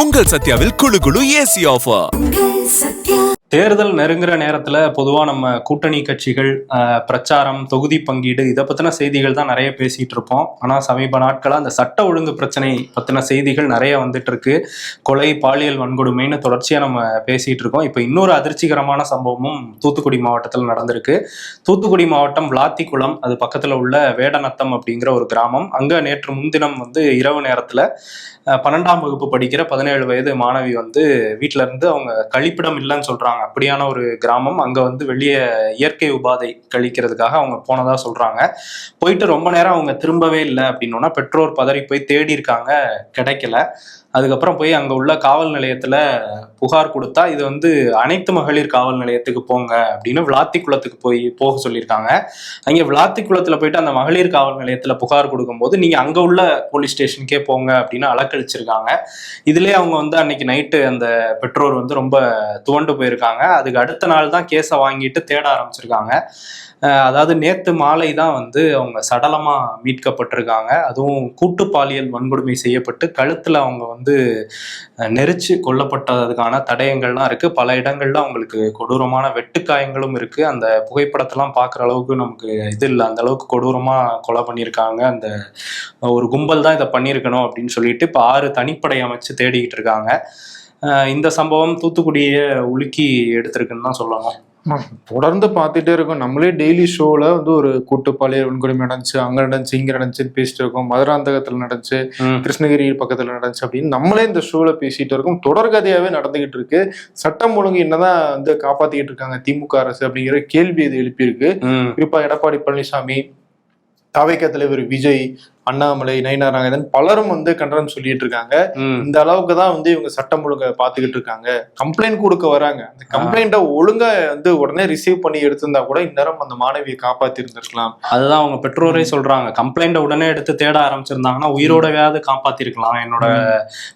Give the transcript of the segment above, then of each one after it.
உங்கள் சத்யாவில் குளு குளு ஏசி ஆஃபர். தேர்தல் நெருங்குற நேரத்துல பொதுவா நம்ம கூட்டணி கட்சிகள் பிரச்சாரம், தொகுதி பங்கீடு இதை பத்தின செய்திகள் தான் நிறைய பேசிட்டு இருப்போம். ஆனா சமீப நாட்களா அந்த சட்ட ஒழுங்கு பிரச்சனை பத்தின செய்திகள் நிறைய வந்துட்டு இருக்கு. கொலை, பாலியல் வன்கொடுமைன்னு தொடர்ச்சியா நம்ம பேசிட்டு இருக்கோம். இப்ப இன்னொரு அதிர்ச்சிகரமான சம்பவமும் தூத்துக்குடி மாவட்டத்தில் நடந்திருக்கு. தூத்துக்குடி மாவட்டம் விளாத்திக்குளம், அது பக்கத்துல உள்ள வேடநத்தம் அப்படிங்கிற ஒரு கிராமம். அங்க நேற்று முன்தினம் இரவு நேரத்துல 12ஆம் வகுப்பு படிக்கிற 17 வயது மாணவி வீட்டுல இருந்து அவங்க கழிப்பிடம் இல்லைன்னு சொல்றாங்க. அப்படியான ஒரு கிராமம். அங்க வெளியே இயற்கை உபாதை கழிக்கிறதுக்காக அவங்க போனதா சொல்றாங்க. போயிட்டு ரொம்ப நேரம் அவங்க திரும்பவே இல்லை அப்படின்னோன்னா பெற்றோர் பதறி போய் தேடி இருக்காங்க, கிடைக்கல. அதுக்கப்புறம் போய் அங்க உள்ள காவல் நிலையத்துல புகார் கொடுத்தா இது அனைத்து மகளிர் காவல் நிலையத்துக்கு போங்க அப்படின்னு விளாத்திக்குளத்துக்கு போக சொல்லியிருக்காங்க. அங்கே விளாத்திக்குளத்துல போயிட்டு அந்த மகளிர் காவல் நிலையத்துல புகார் கொடுக்கும்போது நீங்க அங்க உள்ள போலீஸ் ஸ்டேஷனுக்கே போங்க அப்படின்னு அலக்கழிச்சிருக்காங்க. இதுலயே அவங்க அன்னைக்கு நைட்டு அந்த பெற்றோர் ரொம்ப துவண்டு போயிருக்காங்க. அதுக்கு அடுத்த நாள் தான் கேஸை வாங்கிட்டு தேட ஆரம்பிச்சிருக்காங்க. அதாவது நேத்து மாலை தான் அவங்க சடலமா மீட்கப்பட்டிருக்காங்க. அதுவும் கூட்டு பாலியல் வன்கொடுமை செய்யப்பட்டு கழுத்துல அவங்க நெரிச்சு கொல்லப்பட்டதுக்கான தடயங்கள்லாம் இருக்கு. பல இடங்கள்ல அவங்களுக்கு கொடூரமான வெட்டுக்காயங்களும் இருக்கு. அந்த புகைப்படத்தெல்லாம் பார்க்குற அளவுக்கு நமக்கு இது இல்லை, அந்த அளவுக்கு கொடூரமா கொலை பண்ணியிருக்காங்க. அந்த ஒரு கும்பல் தான் இதை பண்ணியிருக்கணும் அப்படின்னு சொல்லிட்டு இப்போ 6 தனிப்படை அமைச்சு தேடிக்கிட்டு இருக்காங்க. இந்த சம்பவம் தூத்துக்குடியை உலுக்கி எடுத்திருக்குன்னு தான் சொல்லணும். தொடர்ந்து பார்த்துட்டே இருக்கோம். நம்மளே டெய்லி ஷோல ஒரு கூட்டு பாலியல் வன்கொடுமை நடந்துச்சு, அங்க நடந்துச்சு, இங்க நடந்துச்சுன்னு பேசிட்டு இருக்கோம். மதுராந்தகத்துல நடந்துச்சு, கிருஷ்ணகிரி பக்கத்துல நடந்துச்சு அப்படின்னு நம்மளே இந்த ஷோல பேசிட்டு இருக்கோம். தொடர்கதையாவே நடந்துகிட்டு இருக்கு. சட்டம் ஒழுங்கு என்னதான் காப்பாத்திக்கிட்டு இருக்காங்க திமுக அரசு அப்படிங்கிற கேள்வி இது எழுப்பியிருக்கு. குறிப்பா எடப்பாடி பழனிசாமி, தவிக தலைவர் விஜய், அண்ணாமலை, நயினார் நாகேந்திரன் பலரும் கண்டனம் சொல்லிட்டு இருக்காங்க. இந்த அளவுக்கு தான் இவங்க சட்டம் ஒழுங்க பாத்துக்கிட்டு இருக்காங்க. கம்ப்ளைண்ட் கொடுக்க வராங்க. அந்த கம்ப்ளைண்ட்டை ஒழுங்கா உடனே ரிசீவ் பண்ணி எடுத்திருந்தா கூட இந்நேரம் அந்த மாணவியை காப்பாத்தி இருந்திருக்கலாம். அதுதான் அவங்க பெற்றோரே சொல்றாங்க. கம்ப்ளைண்ட்டை உடனே எடுத்து தேட ஆரம்பிச்சிருந்தாங்கன்னா உயிரோடவையாவது காப்பாத்திருக்கலாம் என்னோட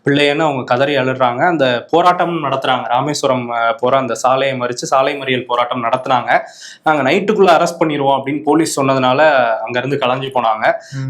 பிள்ளைன்னு அவங்க கதறி அழுறாங்க. அந்த போராட்டம் நடத்துறாங்க. ராமேஸ்வரம் போற அந்த சாலையை மறிச்சு சாலை மறியல் போராட்டம் நடத்துனாங்க. நாங்க நைட்டுக்குள்ள அரெஸ்ட் பண்ணிடுவோம் அப்படின்னு போலீஸ் சொன்னதுனால அங்க இருந்து கலைஞ்சு போனாங்க.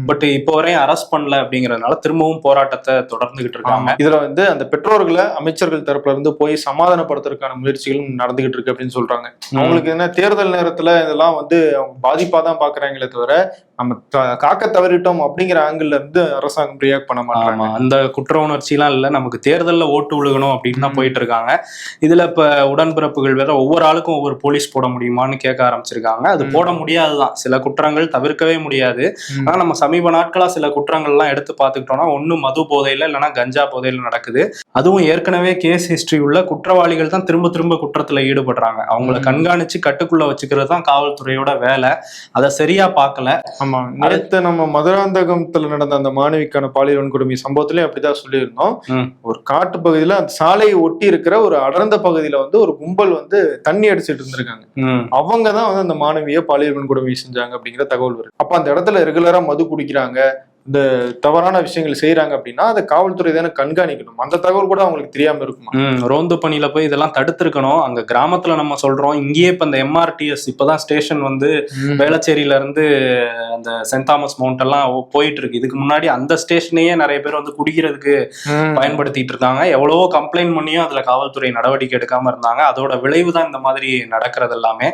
பட் இப்போ வரையும் அரெஸ்ட் பண்ணல அப்படிங்கறதுனால திரும்பவும் போராட்டத்தை தொடர்ந்துகிட்டு இருக்காங்க. இதுல அந்த பெற்றோர்களை அமைச்சர்கள் தரப்புல இருந்து போய் சமாதானப்படுத்துறதுக்கான முயற்சிகளும் நடந்துகிட்டு இருக்கு அப்படின்னு சொல்றாங்க. அவங்களுக்கு என்ன தேர்தல் நேரத்துல இதெல்லாம் அவங்க பாதிப்பா தான் பாக்குறாங்களே தவிர நம்ம காக்க தவறிட்டோம் அப்படிங்கிற ஆங்கிள் இருந்து அரசாங்கம் ரியாக்ட் பண்ண மாட்டாங்க. அந்த குற்ற உணர்ச்சி எல்லாம் இல்ல, நமக்கு தேர்தலில் ஓட்டு விழுகணும் அப்படின்னு தான் போயிட்டு இருக்காங்க. இதுல இப்ப உடன்பிறப்புகள் வேற ஒவ்வொரு ஆளுக்கும் ஒவ்வொரு போலீஸ் போட முடியுமான்னு கேட்க ஆரம்பிச்சிருக்காங்க. அது போட முடியாதுதான். சில குற்றங்கள் தவிர்க்கவே முடியாது. ஆனா நம்ம சமீப நாட்களா சில குற்றங்கள்லாம் எடுத்து பார்த்துக்கிட்டோம்னா ஒண்ணு மது போதையில இல்லைன்னா கஞ்சா போதையில நடக்குது. அதுவும் ஏற்கனவே கேஸ் ஹிஸ்டரி உள்ள குற்றவாளிகள் தான் திரும்ப திரும்ப குற்றத்துல ஈடுபடுறாங்க. அவங்கள கண்காணிச்சு கட்டுக்குள்ள வச்சுக்கிறது தான் காவல்துறையோட வேலை. அதை சரியா பார்க்கல. ஆமா, நேற்று நம்ம மதுராந்தகத்துல நடந்த அந்த மாணவிக்கான பாலியல் வன்கொடுமை சம்பவத்திலே அப்படிதான் சொல்லியிருந்தோம். ஒரு காட்டு பகுதியில அந்த சாலையை ஒட்டி இருக்கிற ஒரு அடர்ந்த பகுதியில ஒரு கும்பல் தண்ணி அடிச்சிட்டு இருந்திருக்காங்க. அவங்கதான் அந்த மாணவியை பாலியல் வன்கொடுமை செஞ்சாங்க அப்படிங்கிற தகவல் வருது. அப்ப அந்த இடத்துல ரெகுலரா மது குடிக்கிறாங்க, இந்த தவறான விஷயங்கள் செய்யறாங்க அப்படின்னா அதை காவல்துறை தானே கண்காணிக்கணும். அந்த தகவல் கூட அவங்களுக்கு தெரியாம இருக்குமா? ரோந்து பணியில போய் இதெல்லாம் தடுத்திருக்கணும். அங்க கிராமத்துல நம்ம சொல்றோம், இங்கேயே இப்ப இந்த MRTS இப்பதான் ஸ்டேஷன் வேளச்சேரியில இருந்து அந்த சென்ட் தாமஸ் மவுண்ட் எல்லாம் போயிட்டு இருக்கு. இதுக்கு முன்னாடி அந்த ஸ்டேஷனையே நிறைய பேர் குடிக்கிறதுக்கு பயன்படுத்திட்டு இருக்காங்க. எவ்வளவோ கம்ப்ளைண்ட் பண்ணியும் அதுல காவல்துறை நடவடிக்கை எடுக்காம இருந்தாங்க. அதோட விளைவு தான் இந்த மாதிரி நடக்கிறது எல்லாமே.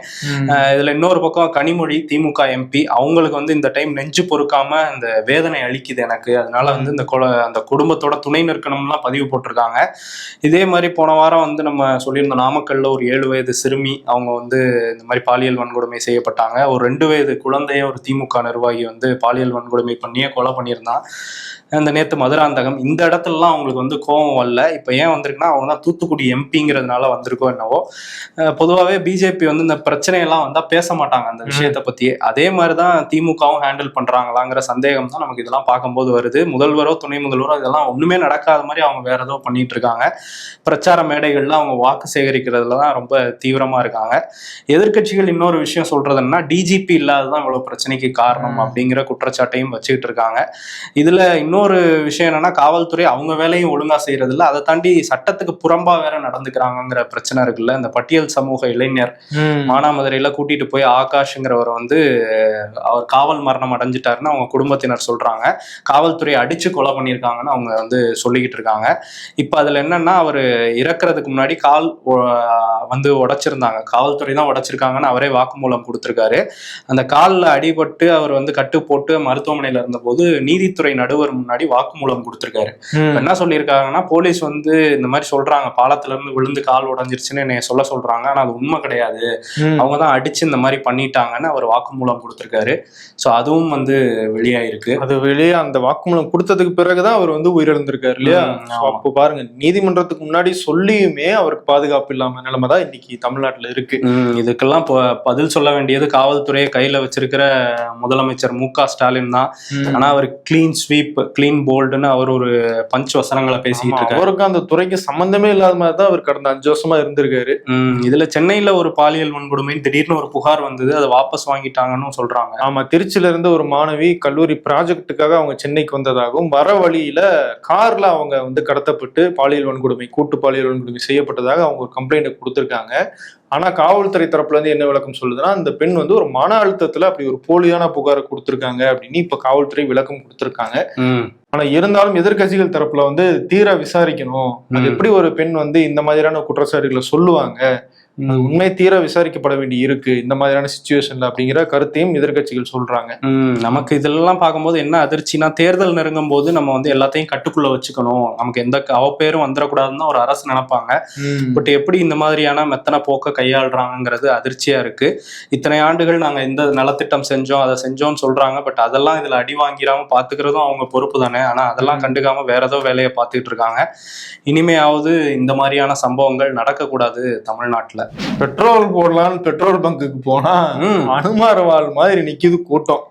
இதுல இன்னொரு பக்கம் கனிமொழி, திமுக MP, அவங்களுக்கு இந்த டைம் நெஞ்சு பொறுக்காம இந்த வேதனை அளிக்குது எனக்கு, அதனால அந்த குடும்பத்தோட துணை நிற்கணும்லாம் பதிவு போட்டிருக்காங்க. இதே மாதிரி போன வாரம் நம்ம சொல்லியிருந்தோம், நாமக்கல்ல ஒரு 7 வயது சிறுமி அவங்க இந்த மாதிரி பாலியல் வன்கொடுமை செய்யப்பட்டாங்க. ஒரு 2 வயது குழந்தைய ஒரு திமுக நிர்வாகி பாலியல் வன்கொடுமை பண்ணியே கொலை பண்ணியிருந்தான். அந்த நேற்று மதுராந்தகம் இந்த இடத்துலலாம் அவங்களுக்கு கோபம் வரல. இப்போ ஏன் வந்திருக்குன்னா அவங்க தான் தூத்துக்குடி MPங்கிறதுனால வந்திருக்கோ என்னவோ. பொதுவாகவே பிஜேபி இந்த பிரச்சனையெல்லாம் வந்தால் பேச மாட்டாங்க அந்த விஷயத்தை பற்றியே. அதே மாதிரி தான் திமுகவும் ஹேண்டில் பண்ணுறாங்களாங்கிற சந்தேகம் தான் நமக்கு இதெல்லாம் பார்க்கும்போது வருது. முதல்வரோ துணை முதல்வரோ இதெல்லாம் ஒன்றுமே நடக்காத மாதிரி அவங்க வேற ஏதோ பண்ணிட்டு இருக்காங்க. பிரச்சார மேடைகள்ல அவங்க வாக்கு சேகரிக்கிறதுல தான் ரொம்ப தீவிரமாக இருக்காங்க. எதிர்கட்சிகள் இன்னொரு விஷயம் சொல்றதுன்னா DGP இல்லாததான் இவ்வளோ பிரச்சனைக்கு காரணம் அப்படிங்கிற குற்றச்சாட்டையும் வச்சுக்கிட்டு இருக்காங்க. இதுல இன்னொரு விஷயம் என்னன்னா, காவல்துறை அவங்க வேலையும் ஒழுங்கா செய்யறது இல்லை, அதை தாண்டி சட்டத்துக்கு புறம்பா வேற நடந்துக்கிறாங்கிற பிரச்சனை இருக்குல்ல. இந்த பட்டியல் சமூக இளைஞர் மானாமதுரையில கூட்டிட்டு போய் ஆகாஷ்ங்கிறவர் அவர் காவல் மரணம் அடைஞ்சிட்டாருன்னு அவங்க குடும்பத்தினர் சொல்றாங்க. சொல்றாங்க. காவல்துறை அடிச்சு கொலை பண்ணியிருக்காங்கன்னு அவங்க வந்து சொல்லிக்கிட்டு இருக்காங்க. இப்ப அதுல என்னன்னா, அவர் இறக்குறதுக்கு முன்னாடி கால் வந்து உடைச்சிருந்தாங்க, காவல்துறை தான் உடைச்சிருக்காங்கன்னு அவரே வாக்குமூலம் கொடுத்திருக்காரு. அந்த காலில் அடிபட்டு அவர் வந்து கட்டு போட்டு மருத்துவமனையில இருந்தபோது நீதித்துறை நடுவர் முன்னாடி வாக்குமூலம் கொடுத்திருக்காரு. என்ன சொல்லியிருக்காங்கன்னா, போலீஸ் வந்து இந்த மாதிரி சொல்றாங்க, பாலத்துல இருந்து விழுந்து கால் உடஞ்சிருச்சுன்னு என்னைய சொல்றாங்க, ஆனா அது உண்மை கிடையாது, அவங்க தான் அடிச்சு இந்த மாதிரி பண்ணிட்டாங்கன்னு அவர் வாக்குமூலம் கொடுத்திருக்காரு. ஸோ அதுவும் வந்து வெளியாயிருக்கு. அது வெளியே அந்த வாக்குமூலம் கொடுத்ததுக்கு பிறகுதான் அவர் வந்து உயிரிழந்திருக்காரு இல்லையா? அப்போ பாருங்க, நீதிமன்றத்துக்கு முன்னாடி சொல்லியுமே அவருக்கு பாதுகாப்பு இல்லாம நிலைமை தான் இன்னைக்கு தமிழ்நாட்டுல இருக்கு. இதுக்கெல்லாம் பதில் சொல்ல வேண்டியது காவல்துறையை கையில வச்சிருக்கிற முதலமைச்சர் மு.க. ஸ்டாலின் தான். ஆனா அவர் கிளீன் ஸ்வீப், கிளீன் போல்டுன்னு அவர் ஒரு பஞ்ச் வசனங்களை பேசிக்கிட்டு இருக்காரு. அவருக்கு அந்த துறைக்கு சம்பந்தமே இல்லாத மாதிரி தான் அவர் கடந்த 5 வருஷமா இருந்திருக்காரு. இதுல சென்னையில ஒரு பாலியல் வன்கொடுமை திடீர்னு ஒரு புகார் வந்தது, அதை வாபஸ் வாங்கிட்டாங்கன்னு சொல்றாங்க. ஆமா, திருச்சியில இருந்து ஒரு மாணவி கல்லூரி ப்ராஜெக்டுக்காக அவங்க சென்னைக்கு வந்ததாகவும், வர வழியில கார்ல அவங்க வந்து கடத்தப்பட்டு பாலியல் வன்கொடுமை, கூட்டு பாலியல் வன்கொடுமை செய்யப்பட்டதாக அவங்க ஒரு கம்ப்ளைண்ட் கொடுத்திருக்காங்க. ஆனா காவல்துறை தரப்புல இருந்து என்ன விளக்கம் சொல்லுதுன்னா, அந்த பெண் வந்து ஒரு மன அழுத்தத்துல அப்படி ஒரு போலியான புகாரை கொடுத்திருக்காங்க அப்படின்னு இப்ப காவல்துறை விளக்கம் கொடுத்திருக்காங்க. ஆனா இருந்தாலும் எதிர்கட்சிகள் தரப்புல வந்து தீர விசாரிக்கணும், அது எப்படி ஒரு பெண் வந்து இந்த மாதிரியான குற்றச்சாட்டுகளை சொல்லுவாங்க, உண்மை தீர விசாரிக்கப்பட வேண்டி இருக்கு இந்த மாதிரியான சிச்சுவேஷன்ல அப்படிங்கிற கருத்தையும் எதிர்கட்சிகள் சொல்றாங்க. நமக்கு இதெல்லாம் பார்க்கும்போது என்ன அதிர்ச்சினா, தேர்தல் நெருங்கும் போது நம்ம வந்து எல்லாத்தையும் கட்டுக்குள்ள வச்சுக்கணும், நமக்கு எந்த அவப்பேரும் வந்துடக்கூடாதுன்னு ஒரு அரசு நினைப்பாங்க. பட் எப்படி இந்த மாதிரியான மெத்தனை போக்க கையாளுறாங்கிறது அதிர்ச்சியா இருக்கு. இத்தனை ஆண்டுகள் நாங்க இந்த நலத்திட்டம் செஞ்சோம், அதை செஞ்சோம்னு சொல்றாங்க. பட் அதெல்லாம் இதுல அடி வாங்கிடாம பாத்துக்கிறதும் அவங்க பொறுப்பு தானே. ஆனா அதெல்லாம் கண்டுக்காம வேற ஏதோ வேலையை பார்த்துக்கிட்டு இருக்காங்க. இனிமையாவது இந்த மாதிரியான சம்பவங்கள் நடக்கக்கூடாது தமிழ்நாட்டுல. பெட்ரோல் போடலான்னு பெட்ரோல் பங்குக்கு போனா அனுமாரவாள் மாதிரி நிக்குது கூட்டம்.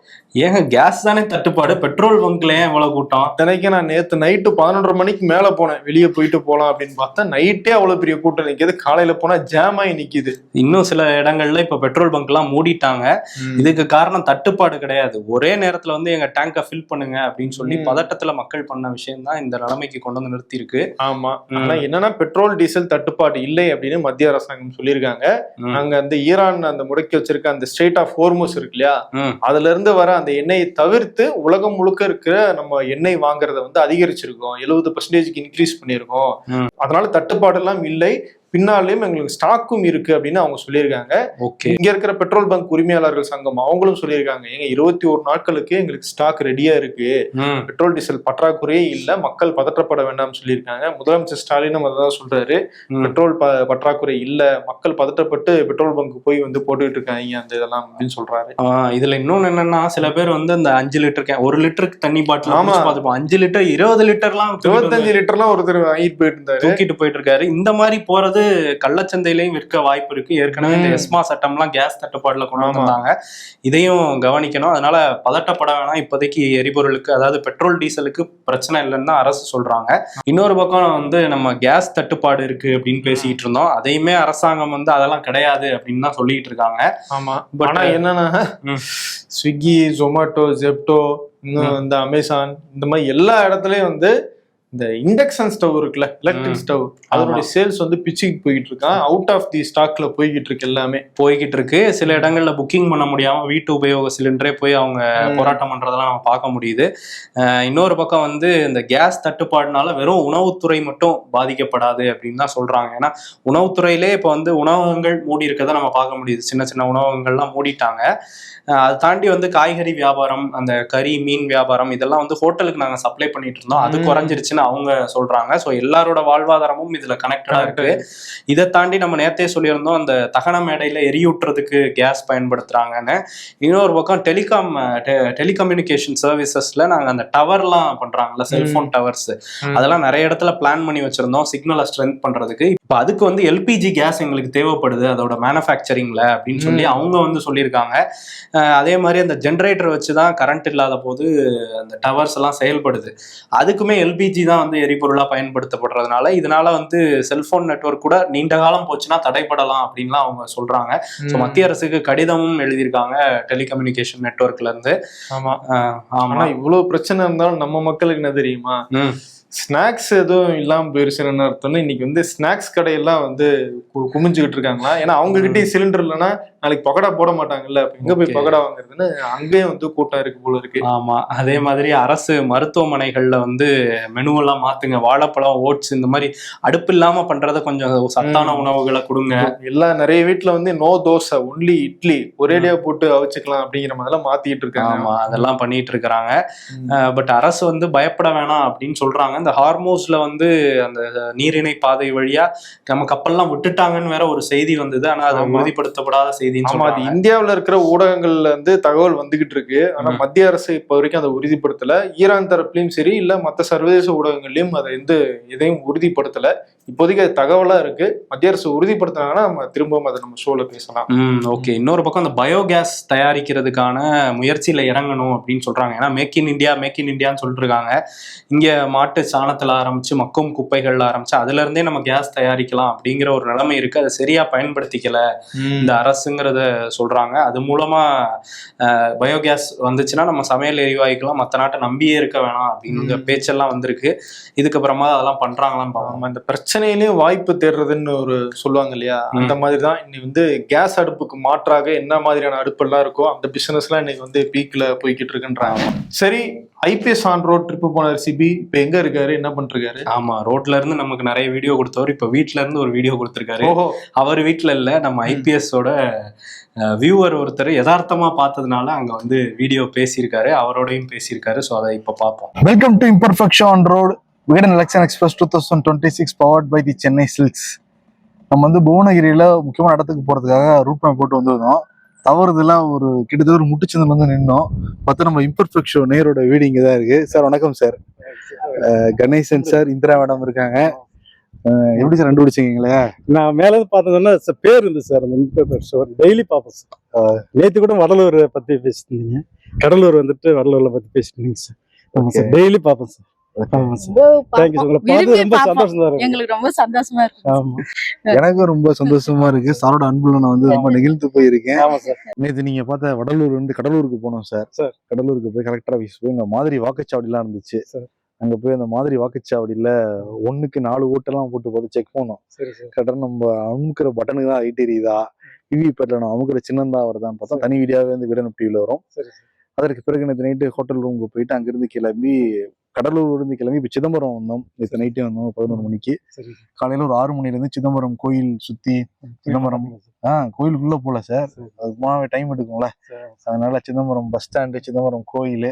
ஏங்க கேஸ் தானே தட்டுப்பாடு, பெட்ரோல் பங்க்ல ஏன் இவ்வளவு கூட்டம்? இத்தனைக்கு நான் நேத்து நைட்டு 11:30 மணிக்கு மேல போனேன், வெளியே போயிட்டு போலாம் அப்படின்னு பார்த்தா நைட்டே அவ்வளவு பெரிய கூட்டம் நிக்குது. காலையில போனா ஜாம் ஆகி நிக்குது. இன்னும் சில இடங்கள்ல இப்ப பெட்ரோல் பங்க் எல்லாம் மூடிட்டாங்க. இதுக்கு காரணம் தட்டுப்பாடு கிடையாது, ஒரே நேரத்துல வந்து எங்க டேங்கை ஃபில் பண்ணுங்க அப்படின்னு சொல்லி பதட்டத்துல மக்கள் பண்ண விஷயம் தான் இந்த நிலைமைக்கு கொண்டு வந்து நிறுத்தி இருக்கு. ஆமா, ஆனா என்னன்னா பெட்ரோல் டீசல் தட்டுப்பாடு இல்லை அப்படின்னு மத்திய அரசாங்கம் சொல்லியிருக்காங்க. அங்க அந்த ஈரான் அந்த முடக்கி வச்சிருக்க அந்த ஸ்ட்ரெய்ட் ஆஃப் ஹோர்முஸ் இருக்கு இல்லையா, அதுல இருந்து வர அந்த எண்ணெயை தவிர்த்து உலகம் முழுக்க இருக்கிற நம்ம எண்ணெய் வாங்குறத வந்து அதிகரிச்சிருக்கோம், 70% இன்க்ரீஸ் பண்ணிருக்கோம். அதனால தட்டுப்பாடு எல்லாம் இல்லை, பின்னாலேயும் எங்களுக்கு ஸ்டாக்கும் இருக்கு அப்படின்னு அவங்க சொல்லியிருக்காங்க. இங்க இருக்கிற பெட்ரோல் பங்க் உரிமையாளர்கள் சங்கம் அவங்களும் சொல்லியிருக்காங்க, எங்க 21 நாட்களுக்கு எங்களுக்கு ஸ்டாக் ரெடியா இருக்கு, பெட்ரோல் டீசல் பற்றாக்குறையே இல்ல, மக்கள் பதற்றப்பட வேண்டாம்னு சொல்லியிருக்காங்க. முதலமைச்சர் ஸ்டாலினும் அதான் சொல்றாரு, பெட்ரோல் பற்றாக்குறை இல்ல, மக்கள் பதற்றப்பட்டு பெட்ரோல் பங்க் போய் வந்து போட்டுக்கிட்டு இருக்காங்க அந்த இதெல்லாம் அப்படின்னு சொல்றாரு. இதுல இன்னொன்னு என்னன்னா, சில பேர் வந்து அந்த 5 லிட்டர் 1 லிட்டருக்கு தண்ணி பாட்டில் 5 லிட்டர் 20 லிட்டர்லாம் 25 லிட்டர்லாம் ஒருத்தர் வாங்கிட்டு போயிட்டு இருந்தாரு, தூக்கிட்டு போயிட்டு இருக்காரு. இந்த மாதிரி போறது கள்ளச்சந்தையிலையும் விற்க வாய்ப்பு இருக்கு. ஏற்கனவே இந்த எஸ்மா சட்டம்லாம் கேஸ் தட்டுப்பாடுல கொண்டு வந்தாங்க, இதையும் கவனிக்கணும். அதனால பதட்டப்பட வேணாம், இப்போதைக்கு எரிபொருளுக்கு அதாவது பெட்ரோல் டீசலுக்கு பிரச்சனை இல்லைன்னு தான் அரசு சொல்றாங்க. இன்னொரு பக்கம் வந்து நம்ம கேஸ் தட்டுப்பாடு இருக்கு அப்படின்னு பேசிக்கிட்டு இருந்தோம், அதையுமே அரசாங்கம் வந்து அதெல்லாம் கிடையாது அப்படின்னு தான் சொல்லிட்டு இருக்காங்க. ஆமா, ஆனா என்னன்னா ஸ்விக்கி, ஜொமேட்டோ, ஜெப்டோ, இன்னும் இந்த அமேசான், இந்த மாதிரி எல்லா இடத்துலயும் வந்து இந்த இண்டக்ஷன் ஸ்டவ் இருக்குல்ல, எலக்ட்ரிக் ஸ்டவ், அதனுடைய சேல்ஸ் வந்து பிச்சுக்கிட்டு போய்கிட்டு இருக்கான். அவுட் ஆஃப் தி ஸ்டாக்ல போய்கிட்டு இருக்கு, எல்லாமே போய்கிட்டு இருக்கு. சில இடங்கள்ல புக்கிங் பண்ண முடியாம வீட்டு உபயோக சிலிண்டரே போய் அவங்க போராட்டம் பண்றதெல்லாம் நம்ம பார்க்க முடியுது. இன்னொரு பக்கம் வந்து இந்த கேஸ் தட்டுப்பாடுனால வெறும் உணவுத்துறை மட்டும் பாதிக்கப்படாது அப்படின்னு தான் சொல்றாங்க. ஏன்னா உணவுத்துறையிலே இப்போ வந்து உணவகங்கள் மூடி இருக்கதை நம்ம பார்க்க முடியுது, சின்ன சின்ன உணவகங்கள்லாம் மூடிட்டாங்க. அதை தாண்டி வந்து காய்கறி வியாபாரம், அந்த கறி மீன் வியாபாரம், இதெல்லாம் வந்து ஹோட்டலுக்கு நாங்கள் சப்ளை பண்ணிட்டு இருந்தோம், அது குறைஞ்சிருச்சுன்னு அவங்க சொல்றாங்க. ஸோ எல்லாரோட வாழ்வாதாரமும் இதுல கனெக்டடா இருக்கு. இதை தாண்டி நம்ம நேத்தே சொல்லியிருந்தோம், அந்த தகன மேடையில எரியூட்டுறதுக்கு கேஸ் பயன்படுத்துறாங்கன்னு. இன்னொரு பக்கம் டெலிகம்யூனிகேஷன் சர்வீசஸ்ல நாங்கள் அந்த டவர்லாம் பண்றாங்கல்ல, செல்போன் டவர்ஸ், அதெல்லாம் நிறைய இடத்துல பிளான் பண்ணி வச்சிருந்தோம் சிக்னலை ஸ்ட்ரென்த் பண்றதுக்கு. இப்போ அதுக்கு வந்து எல்பிஜி கேஸ் எங்களுக்கு தேவைப்படுது அதோட மேனுஃபேக்சரிங்ல அப்படின்னு சொல்லி அவங்க வந்து சொல்லியிருக்காங்க. அதே மாதிரி அந்த ஜென்ரேட்டர் வச்சுதான் கரண்ட் இல்லாத போது அந்த டவர்ஸ் எல்லாம் செயல்படுது, அதுக்குமே எல்பிஜி தான் வந்து எரிபொருளா பயன்படுத்தப்படுறதுனால இதனால வந்து செல்போன் நெட்வொர்க் கூட நீண்ட காலம் போச்சுன்னா தடைப்படலாம் அப்படின்லாம் அவங்க சொல்றாங்க. ஸோ மத்திய அரசுக்கு கடிதமும் எழுதியிருக்காங்க டெலிகம்யூனிகேஷன் நெட்வொர்க்ல இருந்து. ஆமா, இவ்வளவு பிரச்சனை இருந்தாலும் நம்ம மக்களுக்கு என்ன தெரியுமா, ஸ்நாக்ஸ் எதுவும் இல்லாம போயிருச்சுன்னு அர்த்தம்னு இன்னைக்கு வந்து ஸ்நாக்ஸ் கடையெல்லாம் வந்து குமிஞ்சுக்கிட்டு இருக்காங்களா. ஏன்னா அவங்க கிட்டே சிலிண்டர் இல்லைன்னா நாளைக்கு பக்கோடா போட மாட்டாங்கல்ல, எங்க போய் பக்கோடா வாங்குறதுன்னு அங்கேயும் வந்து கூட்டம் இருக்கு போல இருக்கு. ஆமா, அதே மாதிரி அரசு மருத்துவமனைகள்ல வந்து மெனுவெல்லாம் மாத்துங்க, வாழைப்பழம், ஓட்ஸ் இந்த மாதிரி அடுப்பு இல்லாம பண்றத கொஞ்சம் சத்தான உணவுகளை கொடுங்க. எல்லாம் நிறைய வீட்டுல வந்து நோ தோசை ஒன்லி இட்லி ஒரேடியா போட்டு அவிச்சுக்கலாம் அப்படிங்கிற மாதிரிலாம் மாத்திட்டு இருக்காங்க. ஆமா, அதெல்லாம் பண்ணிட்டு இருக்கிறாங்க. பட் அரசு வந்து பயப்பட வேணாம் அப்படின்னு சொல்றாங்க. இந்த ஹார்மோஸ்ல வந்து அந்த நீரிணை பாதை வழியா நம்ம கப்பல்லாம் விட்டுட்டாங்கன்னு வேற ஒரு செய்தி வந்தது. ஆனா அது உறுதிப்படுத்தப்படாத செய்தின்னு சொல்றாங்க. இந்தியாவில இருக்கிற ஊடகங்கள்ல வந்து தகவல் வந்துகிட்டு இருக்கு. ஆனா மத்திய அரசு இப்ப வரைக்கும் அதை உறுதிப்படுத்தல. ஈரான் தரப்புலயும் சரி இல்ல மற்ற சர்வதேச ஊடகங்கள்லயும் அதை எதையும் உறுதிப்படுத்தல. இப்போதைக்கு அது தகவலா இருக்கு. மத்திய அரசு உறுதிப்படுத்தினாங்கன்னா நம்ம திரும்பவும் அதை நம்ம ஷோல பேசலாம். ஓகே. இன்னொரு பக்கம் அந்த பயோகேஸ் தயாரிக்கிறதுக்கான முயற்சியில இறங்கணும் அப்படின்னு சொல்றாங்க. ஏன்னா மேக் இன் இந்தியான்னு சொல்லிட்டு இருக்காங்க. இங்க மாட்டு சாணத்துல ஆரம்பிச்சு மக்கும் குப்பைகள்ல ஆரம்பிச்சு அதுல இருந்தே நம்ம கேஸ் தயாரிக்கலாம் அப்படிங்கிற ஒரு நிலைமை இருக்கு. அதை சரியா பயன்படுத்திக்கல இந்த அரசுங்கிறத சொல்றாங்க. அது மூலமா பயோகேஸ் வந்துச்சுன்னா நம்ம சமையல் எரிவாயுக்கெல்லாம் மற்ற நாட்டை நம்பியே இருக்க வேணாம் அப்படிங்கிற பேச்செல்லாம் வந்திருக்கு. இதுக்கப்புறமா அதெல்லாம் பண்றாங்களான்னு பார்க்கணும். இந்த பிரச்சனையிலயும் வாய்ப்பு தேடுறதுன்னு ஒரு சொல்லுவாங்க இல்லையா, அந்த மாதிரிதான் இன்னைக்கு வந்து கேஸ் அடுப்புக்கு மாற்றாக என்ன மாதிரியான அடுப்பெல்லாம் இருக்கோ அந்த பிசினஸ் எல்லாம் இன்னைக்கு வந்து பீக்ல போய்கிட்டு இருக்குன்றாங்க. சரி, ஐபிஎஸ் ஆன் ரோட் ட்ரிப் போன சிபி இப்ப எங்க இருக்காரு, என்ன பண்ணிருக்காரு? ஆமா, ரோட்ல இருந்து நமக்கு நிறைய வீடியோ கொடுத்தவர் இப்ப வீட்டுல இருந்து ஒரு வீடியோ கொடுத்திருக்காரு. அவர் வீட்டுல இல்ல, நம்ம ஐபிஎஸ் ஓட வியூவர் ஒருத்தர் யதார்த்தமா பார்த்ததுனால அங்க வந்து வீடியோ பேசியிருக்காரு, அவரோடையும் பேசியிருக்காரு. ஸோ அதை இப்ப பார்ப்போம். Welcome to imperfection on road Vikatan election express 2026 powered by the Chennai Silks. நம்ம வந்து புவனகிரியில முக்கியமான இடத்துக்கு போறதுக்காக ரூட் மேப் போட்டு வந்திருந்தோம். தவறுதெல்லாம் ஒரு கிட்டத்தட்ட ஒரு முட்டுச்சந்தில் வந்து நின்னோம். பார்த்தா நம்ம இம்பர்ஃபெக்ஷன் நேரோட வீடு இங்கே தான் இருக்கு. சார் வணக்கம் sir. Ganesan sir, Indira madam இருக்காங்க. எப்படி சார் கண்டுபிடிச்சிங்களே? நான் மேலே பார்த்ததுன்னா பேர் இருந்து சார், அந்த இம்பர்ஃபெக்ஷன் டெய்லி பார்ப்போம் சார். நேற்று கூட வடலூரை பற்றி பேசிட்டு கடலூர் வந்துட்டு வடலூர்ல பற்றி பேசிட்டு சார். டெய்லி பார்ப்போம் சார். எங்களுக்கு ரொம்ப சந்தோஷமா இருக்கு. எனக்கும் ரொம்ப சந்தோஷமா இருக்கு. சாரோட அன்புல நான் வந்து ரொம்ப நெகிழ்ந்து போயிருக்கேன். நேற்று நீங்க பார்த்த வடலூர் வந்து கடலூருக்கு போனோம் சார். கடலூருக்கு போய் கலெக்டர் ஆஃபீஸ் போய் இங்க மாதிரி வாக்குச்சாவடி எல்லாம் இருந்துச்சு. அங்க போய் அந்த மாதிரி வாக்குச்சாவடியில 1க்கு 4 ஓட்டெல்லாம் போட்டு பார்த்து செக் பண்ணோம். கரெக்டாக நம்ம அமுக்கிற பட்டனுக்கு தான் ஐடி எரியுதா, விவிபேட்ல நம்ம அமுக்கிற சின்னந்தா வருதான்னு பார்த்தா தனி வீடியோவே வந்து விடன் டிவில வரும். அதற்கு பிறகு நேற்று நைட்டு ஹோட்டல் ரூமுக்கு போயிட்டு அங்கிருந்து கிளம்பி கடலூர் இருந்து கிளம்பி இப்போ சிதம்பரம் வந்தோம். நேற்று நைட்டே வந்தோம் 11 மணிக்கு. காலையில ஒரு 6 மணில இருந்து சிதம்பரம் கோயில் சுத்தி, சிதம்பரம் கோயிலுக்குள்ள போல சார், அதுக்கு டைம் எடுக்கும்ல. அதனால சிதம்பரம் பஸ் ஸ்டாண்டு, சிதம்பரம் கோயில்,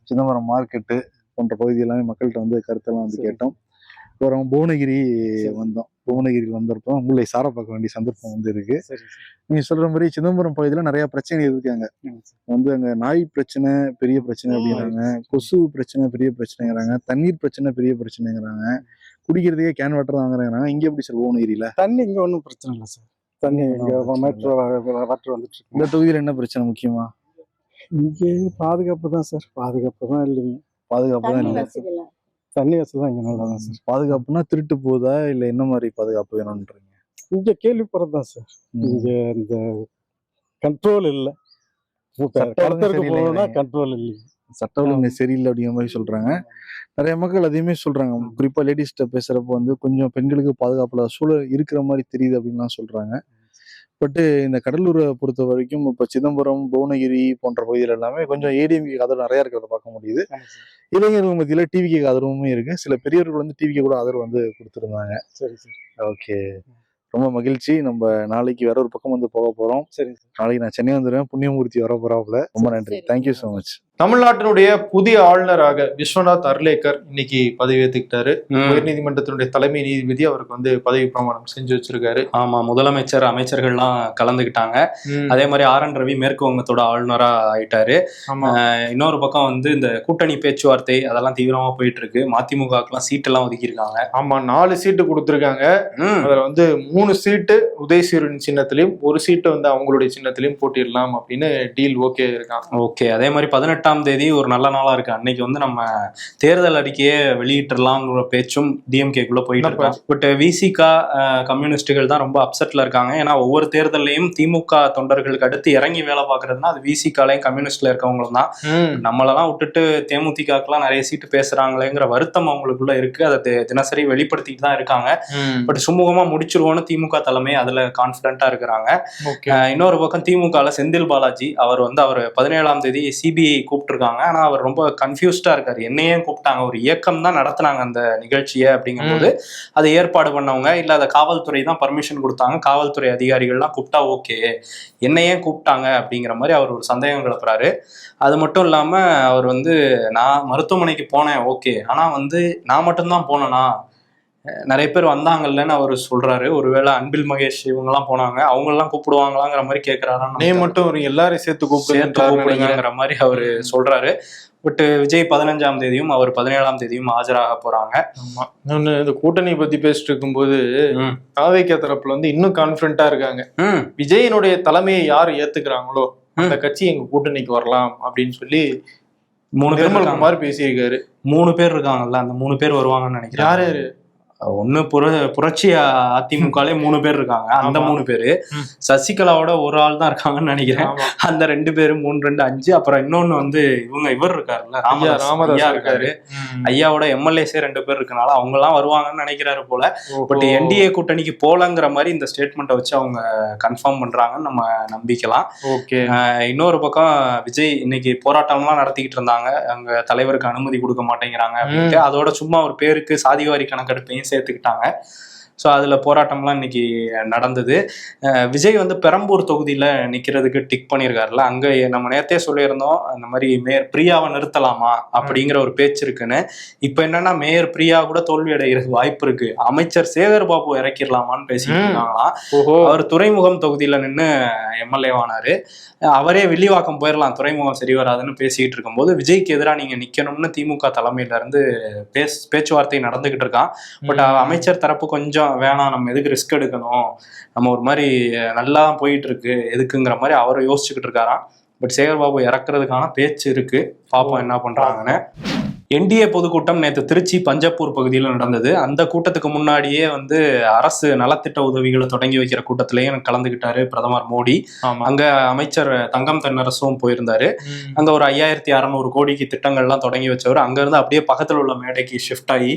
சிதம்பரம் மார்க்கெட்டு போன்ற பகுதி எல்லாமே மக்கள்கிட்ட வந்து கருத்தெல்லாம் வந்து கேட்டோம். அப்புறம் புவனகிரி வந்தோம். புவனகிரியில் வந்திருப்போம். உங்களை சார பார்க்க வேண்டிய சந்தர்ப்பம் வந்து இருக்கு. நீங்க சொல்ற மாதிரி சிதம்பரம் பகுதியில நிறைய பிரச்சனை இருக்காங்க. வந்து அங்க நாய் பிரச்சனை பெரிய பிரச்சனை அப்படிங்கிறாங்க, கொசு பிரச்சனை பெரிய பிரச்சனைங்கிறாங்க, தண்ணீர் பிரச்சனை பெரிய பிரச்சனைங்கிறாங்க, குடிக்கிறதுக்கே கேன் வாட்டர் வாங்குறாங்க. இங்க எப்படி சார் புவனகிரியில தண்ணி இங்க ஒன்றும் பிரச்சனை இல்லை சார். தண்ணி மேட்ரு வாட்டர் வந்துட்டு இருக்கு. இந்த தொகுதியில என்ன பிரச்சனை முக்கியமா? இங்கே பாதுகாப்பு தான் சார். பாதுகாப்பு தான் இல்லைங்க. பாதுகாப்பு தான் இல்லை. தண்ணி வசதி தான் இங்க நல்லா தான் சார். பாதுகாப்புனா திருட்டு போதா இல்ல என்ன மாதிரி பாதுகாப்பு வேணும்ன்றீங்க? இங்க கேள்விப்படுறது தான் சார். இங்க இந்த கண்ட்ரோல் இல்லை. கண்ட்ரோல் இல்லை, சட்ட ஒழுங்கு சரியில்லை அப்படிங்கிற மாதிரி சொல்றாங்க. நிறைய மக்கள் அதையுமே சொல்றாங்க. குறிப்பா லேடிஸ்ட பேசுறப்ப வந்து கொஞ்சம் பெண்களுக்கு பாதுகாப்புல சூழல் இருக்கிற மாதிரி தெரியுது அப்படின்லாம் சொல்றாங்க. பட் இந்த கடலூரை பொறுத்த வரைக்கும் இப்ப சிதம்பரம், புவனகிரி போன்ற பகுதிகள் எல்லாமே கொஞ்சம் ஏடிஎம்கே ஆதரவு நிறைய இருக்கிறத பார்க்க முடியுது. இளைஞர்கள் மத்தியில டிவிக்கு ஆதரவுமே இருக்கு. சில பெரியவர்கள் வந்து டிவிக்கு கூட ஆதரவு வந்து கொடுத்துருந்தாங்க. சரி சார், ஓகே, ரொம்ப மகிழ்ச்சி. நம்ம நாளைக்கு வேற ஒரு பக்கம் வந்து போக போறோம். சரி, நாளைக்கு நான் சென்னை வந்துடுவேன். புண்ணியமூர்த்தி வர போறாப்புல. ரொம்ப நன்றி, தேங்க்யூ ஸோ மச். தமிழ்நாட்டினுடைய புதிய ஆளுநராக விஸ்வநாத் அர்லேக்கர் இன்னைக்கு பதவியேற்றுக்கிட்டாரு. உயர்நீதிமன்றத்தினுடைய தலைமை நீதிபதி அவருக்கு வந்து பதவி பிரமாணம் செஞ்சு வச்சிருக்காரு. ஆமா, முதலமைச்சர், அமைச்சர்கள்லாம் கலந்துக்கிட்டாங்க. அதே மாதிரி RN ரவி மேற்கு வங்கத்தோட ஆளுநரா ஆயிட்டாரு. இன்னொரு பக்கம் வந்து இந்த கூட்டணி பேச்சுவார்த்தை அதெல்லாம் தீவிரமா போயிட்டு இருக்கு. மதிமுகலாம் சீட் எல்லாம் ஒதுக்கி இருக்காங்க. ஆமா, 4 சீட்டு கொடுத்துருக்காங்க. அதுல வந்து 3 சீட்டு உதயசூரியன் சின்னத்திலையும் 1 சீட்டு வந்து அவங்களுடைய சின்னத்திலையும் போட்டிடலாம் அப்படின்னு டீல் ஓகே இருக்கான். ஓகே, அதே மாதிரி 18 18ஆம் தேதி ஒரு நல்ல நாளா இருக்கு. அன்னைக்கு வந்து நம்ம தேர்தல் அறிக்கையை வெளியிட்டுலாம்ங்கிற பேச்சும் டிஎம்கேக்குள்ள போயிட்டு இருக்காங்க. பட் விசிகா கம்யூனிஸ்டுகள் தான் ரொம்ப அப்செட்ல இருக்காங்க. ஏன்னா ஒவ்வொரு தேர்தலையும் திமுக தொண்டர்களுக்கு அடுத்து இறங்கி வேலை பார்க்கறதுனா அது விசிகாலையும் கம்யூனிஸ்ட்ல இருக்கவங்களும் தான். நம்மளெல்லாம் விட்டுட்டு தேமுதிகலாம் நிறைய சீட்டு பேசுறாங்களேங்கிற வருத்தம் அவங்களுக்குள்ள இருக்கு. அதை தினசரி வெளிப்படுத்திட்டு தான் இருக்காங்க. பட் சுமூகமா முடிச்சிருவோம்னு திமுக தலைமை அதுல கான்பிடண்டா இருக்கிறாங்க. இன்னொரு பக்கம் திமுகல செந்தில் பாலாஜி அவர் 17ஆம் தேதி சிபிஐ கூப்பிட்டுருக்காங்க. ஆனா அவர் ரொம்ப கன்ஃபியூஸ்டா இருக்காரு. என்னையே கூப்பிட்டாங்க, ஒரு இயக்கம் தான் நடத்தினாங்க அந்த நிகழ்ச்சியை அப்படிங்கும்போது அதை ஏற்பாடு பண்ணவங்க இல்ல அதை காவல்துறை தான் பர்மிஷன் கொடுத்தாங்க, காவல்துறை அதிகாரிகள்லாம் கூப்பிட்டா ஓகே, என்னையே கூப்பிட்டாங்க அப்படிங்கிற மாதிரி அவர் ஒரு சந்தேகம் கிளப்புறாரு. அது மட்டும் இல்லாம அவர் நான் மருத்துவமனைக்கு போனேன் ஓகே, ஆனா நான் மட்டும்தான் போனேனா, நிறைய பேர் வந்தாங்கல்லன்னு அவர் சொல்றாரு. ஒருவேளை அன்பில் மகேஷ் இவங்க எல்லாம் போனாங்க, அவங்க எல்லாம் கூப்பிடுவாங்களாங்கிற மாதிரி கேட்கிறாரா, நீ மட்டும் எல்லாரையும் சேர்த்து கூப்பிடுங்கிற மாதிரி அவரு சொல்றாரு. பட் விஜய் 15ஆம் தேதியும் அவர் 17ஆம் தேதியும் ஆஜராக போறாங்க. ஆமா, இந்த கூட்டணி பத்தி பேசிட்டு இருக்கும்போது தாவேகா தரப்புல இன்னும் கான்பிடண்டா இருக்காங்க. விஜயனுடைய தலைமையை யார் ஏத்துக்கிறாங்களோ அந்த கட்சி எங்க கூட்டணிக்கு வரலாம் அப்படின்னு சொல்லி 3 பேர் மாதிரி பேசியிருக்காரு. 3 பேர் இருக்காங்கல்ல, அந்த 3 பேர் வருவாங்கன்னு நினைக்கிறேன். யாரு? ஒண்ணு புரட்சி அதிமுகலே 3 பேர் இருக்காங்க. அந்த 3 பேரு சசிகலாவோட ஒரு ஆள் தான் இருக்காங்கன்னு நினைக்கிறேன். அந்த 2 பேரு 3 2 5. அப்புறம் இன்னொன்னு இவர் இருக்காருல்ல, ராமதாஸ் இருக்காரு. ஐயாவோட எம்எல்ஏஸே 2 பேர் இருக்கனால அவங்க எல்லாம் வருவாங்கன்னு நினைக்கிறாரு போல. பட் என்டிஏ கூட்டணிக்கு போலங்கிற மாதிரி இந்த ஸ்டேட்மெண்ட்டை வச்சு அவங்க கன்ஃபார்ம் பண்றாங்கன்னு நம்ம நம்பிக்கலாம். இன்னொரு பக்கம் விஜய் இன்னைக்கு போராட்டம்லாம் நடத்திக்கிட்டு இருந்தாங்க, அங்க தலைவருக்கு அனுமதி கொடுக்க மாட்டேங்கிறாங்க அப்படின்ட்டு. அதோட சும்மா ஒரு பேருக்கு சாதிவாரி கணக்கெடுப்பையும் சேர்த்துக்கிட்டாங்க. ஸோ அதில் போராட்டம்லாம் இன்னைக்கு நடந்தது. விஜய் பெரம்பூர் தொகுதியில் நிற்கிறதுக்கு டிக் பண்ணியிருக்காருல, அங்கே நம்ம நேரத்தே சொல்லியிருந்தோம் இந்த மாதிரி மேயர் பிரியாவை நிறுத்தலாமா அப்படிங்கிற ஒரு பேச்சு இருக்குன்னு. இப்போ என்னன்னா மேயர் பிரியா கூட தோல்வி அடைகிறது வாய்ப்பு இருக்கு, அமைச்சர் சேகர் பாபு இறக்கிடலாமான்னு பேசிட்டு இருக்காங்களாம். அவர் துறைமுகம் தொகுதியில் நின்று எம்எல்ஏவானாரு. அவரே வில்லிவாக்கம் போயிடலாம், துறைமுகம் சரி வராதுன்னு பேசிக்கிட்டு இருக்கும்போது விஜய்க்கு எதிராக நீங்க நிக்கணும்னு திமுக தலைமையில இருந்து பேச்சுவார்த்தை நடந்துகிட்டு இருக்கான். பட் அமைச்சர் தரப்பு கொஞ்சம் வேணாம், நம்ம எதுக்கு ரிஸ்க் எடுக்கணும், நம்ம ஒரு மாதிரி நல்லா போயிட்டு இருக்கு எதுக்குங்கிற மாதிரி அவரை யோசிச்சுக்கிட்டு இருக்காராம். பட் சேகர்பாபு இறக்குறதுக்கான பேச்சு இருக்கு, பாப்போம் என்ன பண்றாங்கன்னு. என்டிஏ பொதுக்கூட்டம் நேற்று திருச்சி பஞ்சப்பூர் பகுதியில் நடந்தது. அந்த கூட்டத்துக்கு முன்னாடியே அரசு நலத்திட்ட உதவிகளை தொடங்கி வைக்கிற கூட்டத்திலேயும் கலந்துகிட்டாரு பிரதமர் மோடி. அங்க அமைச்சர் தங்கம் தென்னரசும் போயிருந்தாரு. அங்க ஒரு 5600 கோடிக்கு திட்டங்கள்லாம் தொடங்கி வச்சவர் அங்க இருந்து அப்படியே பக்கத்துல உள்ள மேடைக்கு ஷிஃப்ட் ஆகி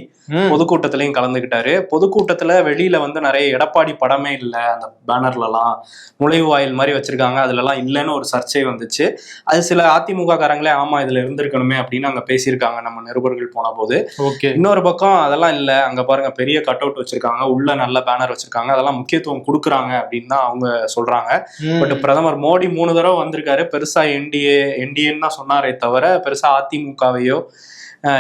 பொதுக்கூட்டத்திலையும் கலந்துகிட்டாரு. பொதுக்கூட்டத்துல வெளியில நிறைய எடப்பாடி படமே இல்லை, அந்த பேனர்லாம் நுழைவு வாயில் மாதிரி வச்சிருக்காங்க, அதுல எல்லாம் இல்லைன்னு ஒரு சர்ச்சை வந்துச்சு. அது சில அதிமுக காரங்களே ஆமா இதுல இருந்திருக்கணுமே அப்படின்னு அங்க பேசியிருக்காங்க நம்ம நிருபர்கள் போன போது. இன்னொரு பக்கம் அதெல்லாம் இல்ல, அங்க பாருங்க பெரிய கட் அவுட் வச்சிருக்காங்க, உள்ள நல்ல பேனர் வச்சிருக்காங்க, அதெல்லாம் முக்கியத்துவம் கொடுக்குறாங்க அப்படின்னு தான் அவங்க சொல்றாங்க. பட் பிரதமர் மோடி 3 தடவை வந்திருக்காரு, பெருசா என்டிஏன்னு தான் சொன்னாரே தவிர பெருசா அதிமுகவையோ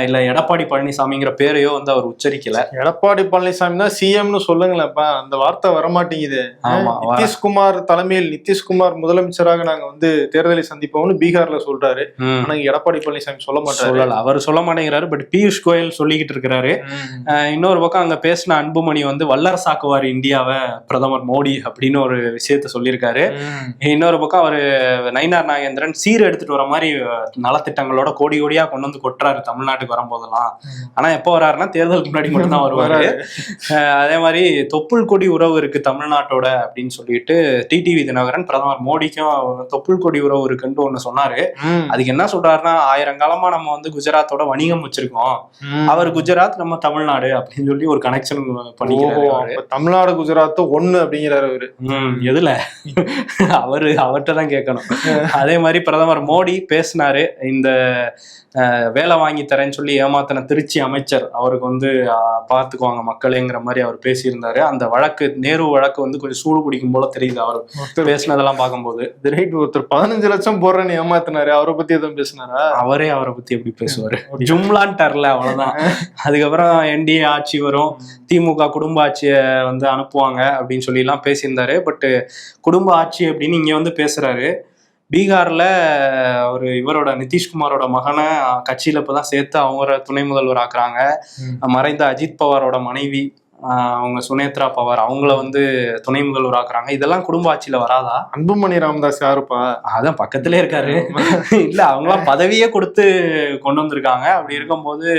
இல்ல எடப்பாடி பழனிசாமிங்கிற பேரையோ அவர் உச்சரிக்கல. எடப்பாடி பழனிசாமி தான் சிஎம்னு சொல்லுங்களேப்பா, அந்த வார்த்தை வரமாட்டேங்குது. நிதிஷ்குமார் தலைமையில் நிதிஷ்குமார் முதலமைச்சராக நாங்க தேர்தலை சந்திப்போம்னு பீகார்ல சொல்றாரு. ஆனா எடப்பாடி பழனிசாமி சொல்ல மாட்டாரு, அவர் சொல்ல மாட்டேங்கிறாரு. பட் பியூஷ் கோயல் சொல்லிக்கிட்டு இருக்கிறாரு. இன்னொரு பக்கம் அங்க பேசின அன்புமணி வல்லரசாக்குவார் இந்தியாவை பிரதமர் மோடி அப்படின்னு ஒரு விஷயத்த சொல்லியிருக்காரு. இன்னொரு பக்கம் அவரு நயினார் நாகேந்திரன் சீர் எடுத்துட்டு வர மாதிரி நலத்திட்டங்களோட கோடி கோடியா கொண்டு கொட்டுறாரு தமிழ்நாட்டுக்கு வரும்போதெல்லாம். ஆனா எப்போ வர்றாருன்னா தேர்தலுக்கு முன்னாடி மட்டும் தான் வருவாரு. அதே மாதிரி தொப்புள் கொடி உறவு இருக்கு தமிழ்நாட்டோட அப்படின்னு சொல்லிட்டு டிடிவி தினகரன் பிரதமர் மோடிக்கும் தொப்புள் கொடி உறவு இருக்குன்னு ஒண்ணு சொன்னாரு. அதுக்கு என்ன சொல்றாருன்னா 1000 காலமா நம்ம குஜராத்தோட வணிகம் வச்சிருக்கோம், அவர் குஜராத் நம்ம தமிழ்நாடு அப்படின்னு சொல்லி ஒரு கனெக்ஷன் பண்ணிக்கிறாரு. தமிழ்நாடு குஜராத் ஒண்ணு அப்படிங்கிறாரு அவரு. எதுல அவர்கிட்ட தான் கேட்கணும். அதே மாதிரி பிரதமர் மோடி பேசினாரு, இந்த வேலை வாங்கி தரேன்னு சொல்லி ஏமாத்தின திருச்சி அமைச்சர் அவருக்கு பார்த்துக்குவாங்க மக்களேங்கிற மாதிரி அவர் பேசியிருந்தாரு. அந்த வழக்கு நேரு வழக்கு கொஞ்சம் சூடு பிடிக்கும் போல தெரியுது அவர் பேசினதெல்லாம் பார்க்கும்போது. ஒருத்தர் 15 லட்சம் போடுறேன்னு ஏமாத்தினாரு, அவரை பத்தி எதுவும் பேசினாரா? அவரே அவரை பத்தி எப்படி பேசுவாரு, ஜும்லான்ட்டார்ல அவ்வளவுதான். அதுக்கப்புறம் என்டிஏ ஆட்சி வரும், திமுக குடும்ப ஆட்சியை அனுப்புவாங்க அப்படின்னு சொல்லி எல்லாம் பேசியிருந்தாரு. பட் குடும்ப ஆட்சி அப்படின்னு இங்க பேசுறாரு. பீகார்ல ஒரு இவரோட நிதிஷ்குமாரோட மகனை கட்சியில இப்பதான் சேர்த்து அவங்க துணை முதல்வர் ஆக்குறாங்க. மறைந்த அஜித் பவாரோட மனைவி அவங்க சுனேத்ரா பவார் அவங்கள வந்து துணை முதல்வர் ஆக்குறாங்க. இதெல்லாம் குடும்ப ஆட்சியில வராதா? அன்புமணி ராமதாஸ் யாருப்பா? அதான் பக்கத்திலே இருக்காரு. இல்ல அவங்களாம் பதவியே கொடுத்து கொண்டு வந்திருக்காங்க. அப்படி இருக்கும்போது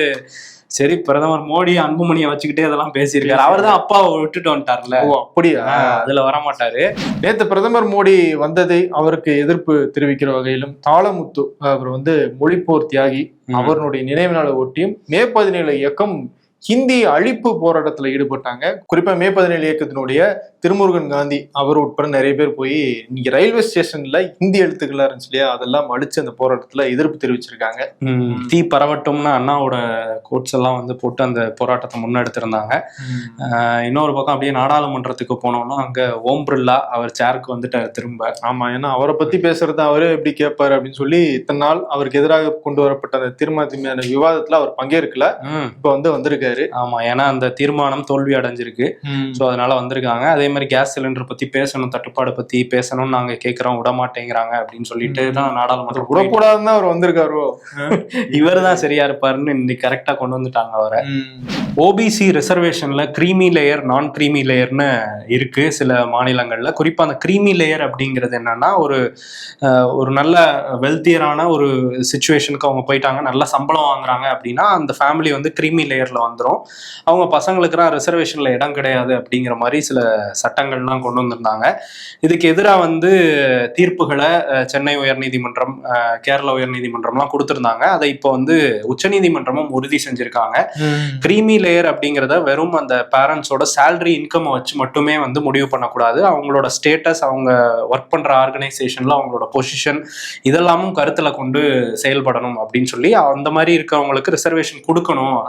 சரி, பிரதமர் மோடி அன்புமணியை வச்சுக்கிட்டே இதெல்லாம் பேசியிருக்காரு. அவர் தான் அப்பாவை விட்டுட்டு வந்துட்டார்ல. ஓ அப்படியா? அதுல வர மாட்டாரு. நேத்து பிரதமர் மோடி வந்ததை அவருக்கு எதிர்ப்பு தெரிவிக்கிற வகையிலும் தாளமுத்து அவர் வந்து மொழிப்போர் தியாகி, அவருடைய நினைவு நாளை ஒட்டியும் மே 17 இயக்கம் ஹிந்தி அழிப்பு போராட்டத்துல ஈடுபட்டாங்க. குறிப்பா மே 17 இயக்கத்தினுடைய திருமுருகன் காந்தி அவர் உட்பட நிறைய பேர் போய் இன்னைக்கு ரயில்வே ஸ்டேஷன்ல ஹிந்தி எழுத்துக்களா இருந்துச்சு இல்லையா, அதெல்லாம் அழிச்சு அந்த போராட்டத்துல எதிர்ப்பு தெரிவிச்சிருக்காங்க. தீ பரவட்டும்னு அண்ணாவோட கோட்ஸ் எல்லாம் வந்து போட்டு அந்த போராட்டத்தை முன்னெடுத்திருந்தாங்க. இன்னொரு பக்கம் அப்படியே நாடாளுமன்றத்துக்கு போனோம்னா அங்க ஓம் பிர்லா அவர் சேருக்கு வந்துட்டாரு திரும்ப. ஆமா, ஏன்னா அவரை பத்தி பேசுறத அவரே எப்படி கேட்பாரு அப்படின்னு சொல்லி இத்தனை நாள் அவருக்கு எதிராக கொண்டு வரப்பட்ட அந்த தீர்மானத்தின் மீதான விவாதத்துல அவர் பங்கேற்கல. இப்ப வந்திருக்காரு. ஆமா, ஏன்னா அந்த தீர்மானம் தோல்வி அடைஞ்சிருக்கு. சோ அதனால வந்திருக்காங்க. அதே மாதிரி கேஸ் சிலிண்டர் பத்தி பேசணும், தட்டுப்பாடு பத்தி பேசணும்னு நாங்க கேட்கிறோம், விட மாட்டேங்கிறாங்க அப்படின்னு சொல்லிட்டு தான் நாடாளுமன்றம் விடக்கூடாதுன்னு அவர் வந்திருக்காரோ. இவர் தான் சரியா இருப்பாருன்னு இன்னைக்கு கரெக்டா கொண்டு வந்துட்டாங்க அவரை. ஓபிசி ரிசர்வேஷன்ல கிரீமி லேயர், நான் கிரீமி லேயர்னு இருக்கு சில மாநிலங்கள்ல. குறிப்பா அந்த கிரீமி லேயர் அப்படிங்கிறது என்னன்னா, ஒரு நல்ல வெல்த்தியரான ஒரு சிச்சுவேஷனுக்கு அவங்க போயிட்டாங்க, நல்ல சம்பளம் வாங்குறாங்க அப்படின்னா அந்த ஃபேமிலி வந்து கிரீமி லேயர்ல வந்துடும். அவங்க பசங்களுக்குலாம் ரிசர்வேஷன்ல இடம் கிடையாது அப்படிங்கிற மாதிரி சில சட்டங்கள்லாம் கொண்டு வந்திருந்தாங்க. இதுக்கு எதிராக வந்து தீர்ப்புகளை சென்னை உயர்நீதிமன்றம், கேரளா உயர்நீதிமன்றம்லாம் கொடுத்திருந்தாங்க. அதை இப்போ வந்து உச்சநீதிமன்றமும் உறுதி செஞ்சிருக்காங்க. கிரீமி லேயர் அப்படிங்கிறத வெறும் அந்த பேரண்ட்ஸோட சேலரி இன்கம் வச்சு மட்டுமே வந்து முடிவு பண்ணக்கூடாது. அவங்களோட ஸ்டேட்டஸ், அவங்க ஒர்க் பண்ற ஆர்கனைசேஷன்ல அவங்களோட பொசிஷன் இதெல்லாமும் கருத்துல கொண்டு செயல்படணும் அப்படின்னு சொல்லி அந்த மாதிரி இருக்கிறவங்களுக்கு ரிசர்வேஷன் கொடுக்கணும்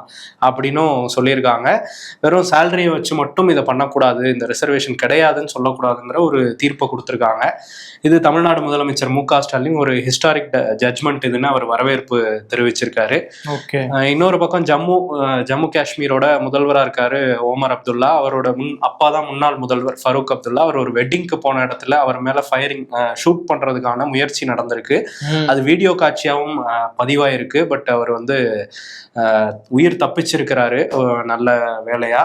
அப்படின்னும் சொல்லியிருக்காங்க. வெறும் சேலரியை வச்சு மட்டும் இதை பண்ணக்கூடாது, இந்த ரிசர்வேஷன் கிடையாதுன்னு சொல்லக்கூடாதுங்கிற ஒரு தீர்ப்பை கொடுத்துருக்காங்க. இது தமிழ்நாடு முதலமைச்சர் மு.க. ஸ்டாலின் ஒரு ஹிஸ்டாரிக் ஜட்ஜ்மெண்ட் இதுன்னு அவர் வரவேற்பு தெரிவிச்சிருக்காரு. இன்னொரு பக்கம் ஜம்மு காஷ்மீரோட முதல்வராக இருக்காரு ஓமர் அப்துல்லா. அவரோட அப்பா தான் முன்னாள் முதல்வர் ஃபரூக் அப்துல்லா. அவர் ஒரு வெட்டிங்க்கு போன இடத்துல அவர் மேல ஃபயரிங் ஷூட் பண்றதுக்கான முயற்சி நடந்திருக்கு. அது வீடியோ காட்சியாகவும் பதிவாயிருக்கு. பட் அவர் வந்து உயிர் தப்பிச்சிருக்கிறாரு, நல்ல வேலையா.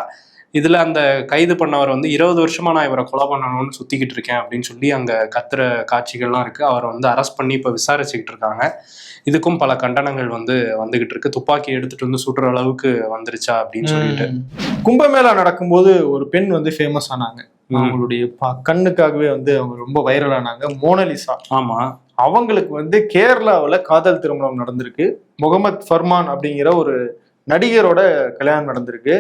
இதுல அந்த கைது பண்ணவர் வந்து 20 வருஷமா நான் இவரை கொலை பண்ணணும்னு சுத்திக்கிட்டு இருக்கேன் அப்படின்னு சொல்லி அங்க கத்துற காட்சிகள்லாம் இருக்கு. அவரை வந்து அரெஸ்ட் பண்ணி இப்ப விசாரிச்சுக்கிட்டு இருக்காங்க. இதுக்கும் பல கண்டனங்கள் வந்து வந்துகிட்டு இருக்கு. துப்பாக்கி எடுத்துட்டு வந்து சுடுற அளவுக்கு வந்துருச்சா அப்படின்னு சொல்லிட்டு. கும்பமேளா நடக்கும்போது ஒரு பெண் வந்து ஃபேமஸ் ஆனாங்க. அவங்களுடைய கண்ணுக்காகவே வந்து அவங்க ரொம்ப வைரல் ஆனாங்க, மோனலிசா. ஆமா, அவங்களுக்கு வந்து கேரளாவில் காதல் திருமணம் நடந்திருக்கு. முகமது ஃபர்மான் அப்படிங்கிற ஒரு நடிகரோட கல்யாணம் நடந்திருக்கு.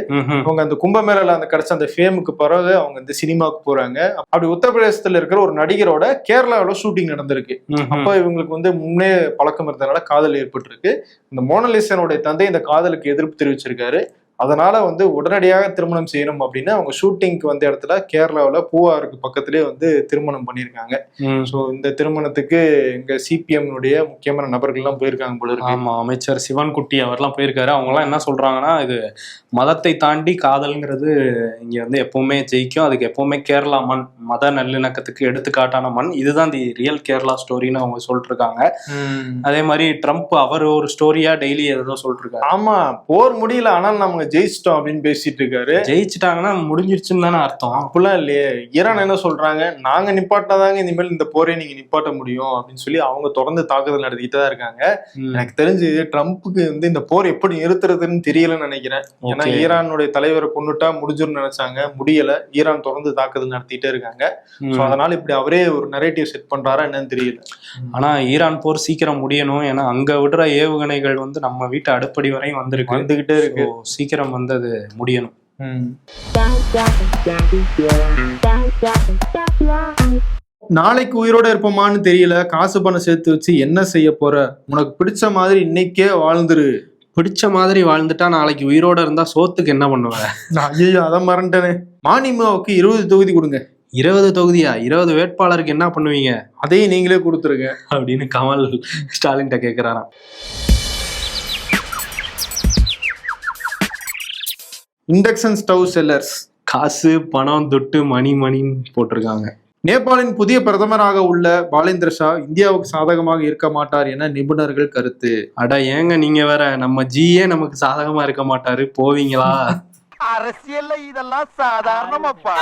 அவங்க அந்த கும்பமேளால அந்த கிடைச்ச அந்த ஃபேமுக்கு பிறகு அவங்க வந்து சினிமாவுக்கு போறாங்க. அப்படி உத்தரப்பிரதேசத்துல இருக்கிற ஒரு நடிகரோட கேரளாவில் ஷூட்டிங் நடந்திருக்கு. அப்ப இவங்களுக்கு வந்து முன்னே பழக்கம் இருந்ததுனால காதல் ஏற்பட்டு இருக்கு. இந்த மோனலிசனுடைய தந்தை இந்த காதலுக்கு எதிர்ப்பு தெரிவிச்சிருக்காரு. அதனால வந்து உடனடியாக திருமணம் செய்யணும் அப்படின்னு அவங்க ஷூட்டிங்க்கு வந்த இடத்துல கேரளாவில் பூவாருக்கு பக்கத்திலே வந்து திருமணம் பண்ணியிருக்காங்க. ஸோ இந்த திருமணத்துக்கு எங்க சிபிஎம்னுடைய முக்கியமான நபர்கள்லாம் போயிருக்காங்க போல இருக்கு. ஆமா, அமைச்சர் சிவன்குட்டி அவர்லாம் போயிருக்காரு. அவங்கலாம் என்ன சொல்றாங்கன்னா, இது மதத்தை தாண்டி காதல்ங்கிறது இங்க வந்து எப்பவுமே ஜெயிக்கும். அதுக்கு எப்பவுமே கேரளா மண் மத நல்லிணக்கத்துக்கு எடுத்துக்காட்டான மண், இதுதான் தி ரியல் கேரளா ஸ்டோரின்னு அவங்க சொல்லிட்டு இருக்காங்க. அதே மாதிரி ட்ரம்ப் அவர் ஒரு ஸ்டோரியா டெய்லி ஏதோ சொல்லிட்டு இருக்காரு. ஆமா, போர் முடியல ஆனால் நம்ம ஜெயிச்சிட்டோம் அப்படின்னு பேசிட்டு இருக்காரு. ஜெயிச்சிட்டாங்கன்னா முடிஞ்சிருச்சுன்னு தானே அர்த்தம். அப்படிலாம் இல்லையே. ஈரான் என்ன சொல்றாங்க, நாங்க நிப்பாட்டாதாங்க இனிமேல் இந்த போரை நீங்க நிப்பாட்ட முடியும் அப்படின்னு சொல்லி அவங்க தொடர்ந்து தாக்குதல் நடத்திக்கிட்டு தான் இருக்காங்க. எனக்கு தெரிஞ்சு ட்ரம்ப்புக்கு வந்து இந்த போர் எப்படி நிறுத்துறதுன்னு தெரியலன்னு நினைக்கிறேன். ஏன்னா ஈரானுடைய தலைவரை கொண்டுட்டா முடிஞ்சுன்னு நினைச்சாங்க, முடியல. ஈரான் தொடர்ந்து தாக்குதல் நடத்திட்டே இருக்காங்க. அதனால இப்படி அவரே ஒரு நரேட்டிவ் செட் பண்றாரா என்னன்னு தெரியல. ஆனா ஈரான் போர் சீக்கிரம் முடியணும். ஏன்னா அங்க விடுற ஏவுகணைகள் வந்து நம்ம வீட்டு அடுப்படி வரையும் வந்துகிட்டே இருக்கு. சீக்கிரம் வந்து அது முடியணும். நாளைக்கு உயிரோட இருப்போமான்னு தெரியல, காசு பணம் சேர்த்து வச்சு என்ன செய்ய போற, உனக்கு பிடிச்ச மாதிரி இன்னைக்கே வாழ்ந்துரு. பிடிச்ச மாதிரி வாழ்ந்துட்டா நாளைக்கு உயிரோட இருந்தா சோத்துக்கு என்ன பண்ணுவேன்? ஐயோ, அதை மறந்துட்டேனே. மானிமாவுக்கு 20 தொகுதி கொடுங்க. 20 தொகுதியா? 20 வேட்பாளருக்கு என்ன பண்ணுவீங்க? அதையும் நீங்களே கொடுத்துருங்க அப்படின்னு கமல் ஸ்டாலின்ட்ட கேட்கிறாராம். இண்டக்ஷன் ஸ்டவ் செல்லர்ஸ் காசு பணம் தொட்டு மணின்னு போட்டிருக்காங்க. நேபாளின் புதிய பிரதமராக உள்ள பாலேந்திர ஷா இந்தியாவுக்கு சாதகமாக இருக்க மாட்டார் என நிபுணர்கள் கருத்து. அட ஏங்க நீங்க வேற, நம்ம ஜியே நமக்கு சாதகமா இருக்க மாட்டாரு, போவீங்களா? அரசியல்ல இதெல்லாம் சாதாரணமாப்பா.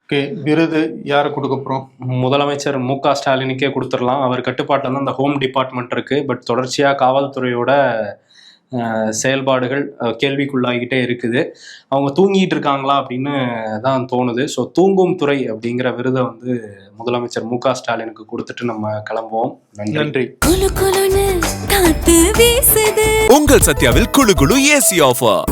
ஓகே, விருது யாரு கொடுக்க போறோம்? முதலமைச்சர் மு.க. ஸ்டாலினுக்கே கொடுத்துடலாம். அவர் கட்டுப்பாட்டில் தான் அந்த ஹோம் டிபார்ட்மெண்ட் இருக்கு. பட் தொடர்ச்சியாக காவல்துறையோட செயல்பாடுகள் கேள்விக்குள்ளாகிட்டே இருக்குது. அவங்க தூங்கிட்டு இருக்காங்களா அப்படின்னு தான் தோணுது. ஸோ தூங்கும் துறை அப்படிங்கிற விருதை வந்து முதலமைச்சர் மு.க. ஸ்டாலினுக்கு கொடுத்துட்டு நம்ம கிளம்புவோம். நன்றி. உங்கள் சத்யாவில் குளு குளு ஏசி ஆஃபர்.